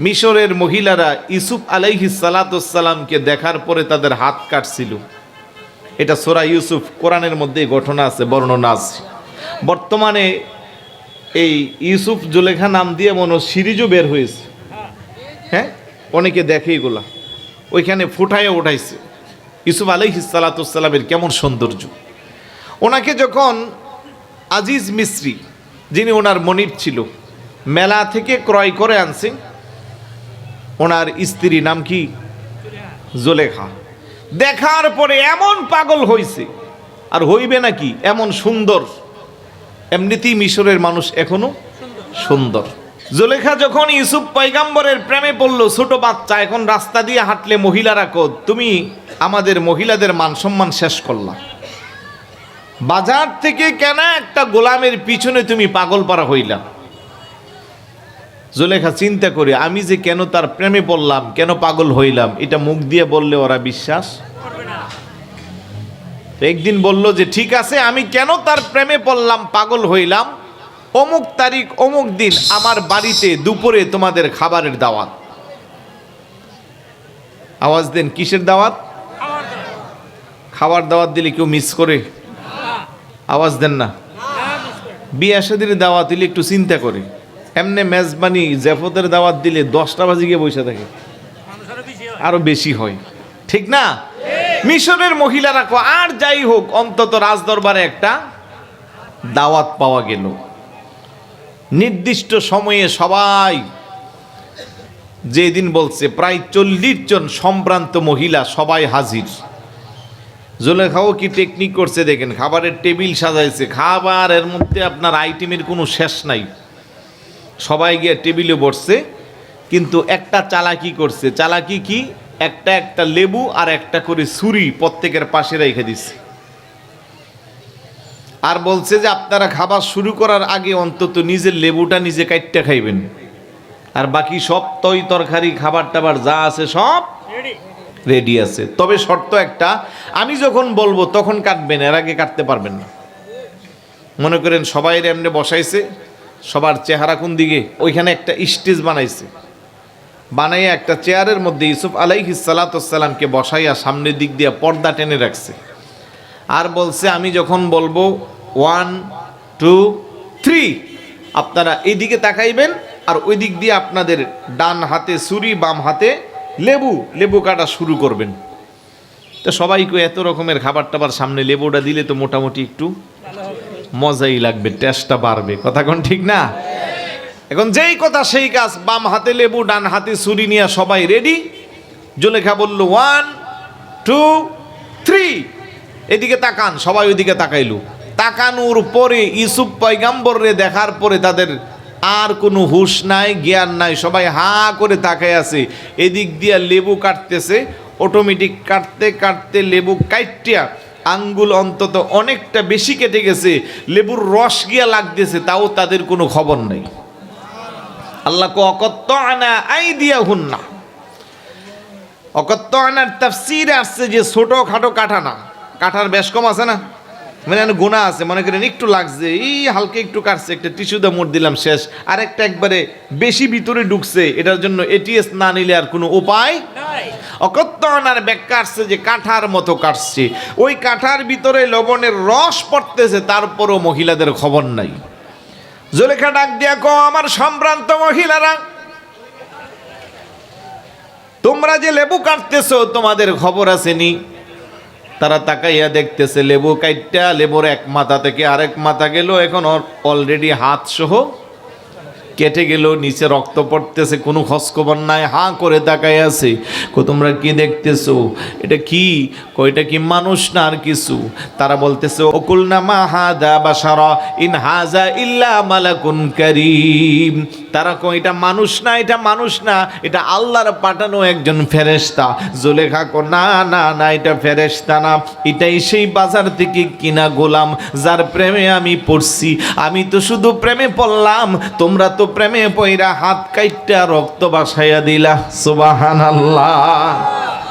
মিশরের মহিলারা ইউসুফ আলাইহিস সালাতুস সালামকে দেখার পরে তাদের হাত কাটছিল। এটা সূরা ইউসুফ, কোরআনের মধ্যে ঘটনা আছে, বর্ণনা আছে। বর্তমানে এই ইউসুফ জুলেখা নাম দিয়ে মনে সিরিজও বের হয়েছে। হ্যাঁ, অনেকে দেখে এগুলা, ওইখানে ফুটায় উঠাইছে ইউসুফ আলাইহিস সালাতুস সালামের কেমন সৌন্দর্য। ওনাকে যখন আজিজ মিস্রি, যিনি ওনার মনিব ছিল, মেলা থেকে ক্রয় করে আনছে, ওনার স্ত্রী নাম কি জুলেখা, দেখার পরে এমন পাগল হইছে, আর হইবে নাকি, এমন সুন্দর। এমনিতেই মিশরের মানুষ এখনো সুন্দর। জুলেখা যখন ইউসুফ পয়গাম্বরের প্রেমে পড়লো, ছোট বাচ্চা, এখন রাস্তা দিয়ে হাঁটলে মহিলারা কদ, তুমি আমাদের মহিলাদের মান সম্মান শেষ করলা। বাজার থেকে কেনা একটা গোলামের পিছনে তুমি পাগল পারা হইলা। জুলেখা চিন্তা করে, আমি যে কেন তার প্রেমে পড়লাম, কেন পাগল হইলাম, এটা মুখ দিয়ে বললে ওরা বিশ্বাস করবে না। একদিন বলল যে ঠিক আছে, আমি কেন তার প্রেমে পড়লাম, পাগল হইলাম, অমুক তারিখ অমুক দিন আমার বাড়িতে দুপুরে তোমাদের খাবারের দাওয়াত। আওয়াজ দেন, কিসের দাওয়াত? খাবার দাওয়াত দিলে কেউ মিস করে? আওয়াজ দেন না। বিয়ে শাদীর দাওয়াত দিলে একটু চিন্তা করে। এমনি মেজবানি জেফতের দাওয়াত দিলে 10টা বাজে গিয়ে বসে থাকে, আরো বেশি হয়, ঠিক না? মিশরের মহিলারা আর যাই হোক, অন্তত রাজদরবারে একটা দাওয়াত পাওয়া গেল। নির্দিষ্ট সময়ে সবাই, যেদিন বলছে প্রায় 40 জন সম্ভ্রান্ত মহিলা সবাই হাজির। জুলেখাও কি টেকনিক করছে দেখেন, খাবারের টেবিল সাজাইছে, খাবারের মধ্যে আপনার আইটেমের কোনো শেষ নাই। সবাই গিয়ে টেবিলে বসছে, কিন্তু একটা চালাকি করছে। চালাকি কি? একটা একটা লেবু আর একটা করে ছুরি প্রত্যেকের পাশে রেখে দিচ্ছে, আর বলছে যে আপনারা খাবার শুরু করার আগে অন্তত নিজের লেবুটা নিজে কাটতে খাইবেন, আর বাকি সব তৈ তরকারি খাবার টাবার যা আছে সব রেডি আছে। তবে শর্ত একটা, আমি যখন বলবো তখন কাটবেন, এর আগে কাটতে পারবেন না। মনে করেন সবাই এমনি বসাইছে, সবার চেহারা কোন দিকে, ওইখানে একটা স্টেজ বানাইছে, বানাইয়া একটা চেয়ারের মধ্যে ইউসুফ আলাইহিস সালাতুস সালামকে বসাইয়া সামনের দিক দিয়ে পর্দা টেনে রাখছে, আর বলছে আমি যখন বলবো 1 2 3 আপনারা এইদিকে তাকাইবেন, আর ওই দিক দিয়ে আপনাদের ডান হাতে ছুরি, বাম হাতে লেবু কাটা শুরু করবেন। তো সবাইকে এত রকমের খাবার টাবার সামনে লেবুটা দিলে তো মোটামুটি একটু মজাই লাগবে, টেস্টটা বাড়বে, কথা কোন ঠিক না? এখন যেই কথা সেই কাজ, বাম হাতে লেবু, ডান হাতে ছুরি নিয়ে সবাই রেডি। জুলেখা বলল 1 2 3 এদিকে তাকান, সবাই ওইদিকে তাকাইল। তাকানোর পরে ইউসুফ পয়গাম্বররে দেখার পরে তাদের আর কোনো হুঁশ নাই, জ্ঞান নাই, সবাই হাঁ করে তাকায় আছে। এদিক দিয়া লেবু কাটতেছে, অটোমেটিক কাটতে কাটতে লেবু কাইটিয়া আঙ্গুল অন্তত অনেকটা বেশি কেটে গেছে, লেবুর রস গিয়া লাগতেছে, তাও তাদের কোনো খবর নাই। আল্লাহ কো অকত্তআনা আইদিয়াহুন্না, অকত্তআনার তাফসীরে আসছে যে ছোটখাটো কাটা না, কাটার বেশ কম আছে না, মানে গুণা আছে, মনে করেন একটু লাগছে, এই হালকা একটু কাটছে, একটা টিস্যু দিয়ে মুড় দিলাম শেষ, আর একটা একবারে বেশি ভিতরে ঢুকছে, এটার জন্য এটিএস না নিলে আর কোনো উপায় নাই। অকত্তআনার ব্যাখ্যা আসছে যে কাঠার মতো কাটছে, ওই কাঠার ভিতরে লবণের রস পড়তেছে, তারপরও মহিলাদের খবর নাই। জুলেখা ডাক দিয়া কো, আমার সম্ভ্রান্ত মহিলারা, তোমরা যে লেবু কাটতেছো তোমাদের খবর আসেনি? তারা তাকাইয়া দেখতেছে লেবু কাইটটা লেবুর এক মাথা থেকে আরেক মাথা গেল, এখন অলরেডি হাত সহ কেটে গেল, নিচে রক্ত পড়তেছে, কোনো খোঁজখবর নাই, হাঁ করে তাকাই আছে। তোমরা কি দেখতেছো? এটা কি? এটা কি মানুষ না আর কিছু? তারা বলতেছে ওকুলনা মা হাদা বাশারা ইন হাজা ইল্লা মালাকুন কারীম। তারা কয় এটা মানুষ না, এটা মানুষ না, এটা আল্লাহর পাঠানো একজন ফেরেশতা। জুলেখা কো না না না, এটা ফেরেশতা না, এটাই সেই বাজার থেকে কিনা গোলাম যার প্রেমে আমি পড়ছি। আমি তো শুধু প্রেমে পড়লাম, তোমরা তো প্রেমে পইরা হাত কাইটটা রক্ত বাসাইয়া দিলা। সুবহানাল্লাহ।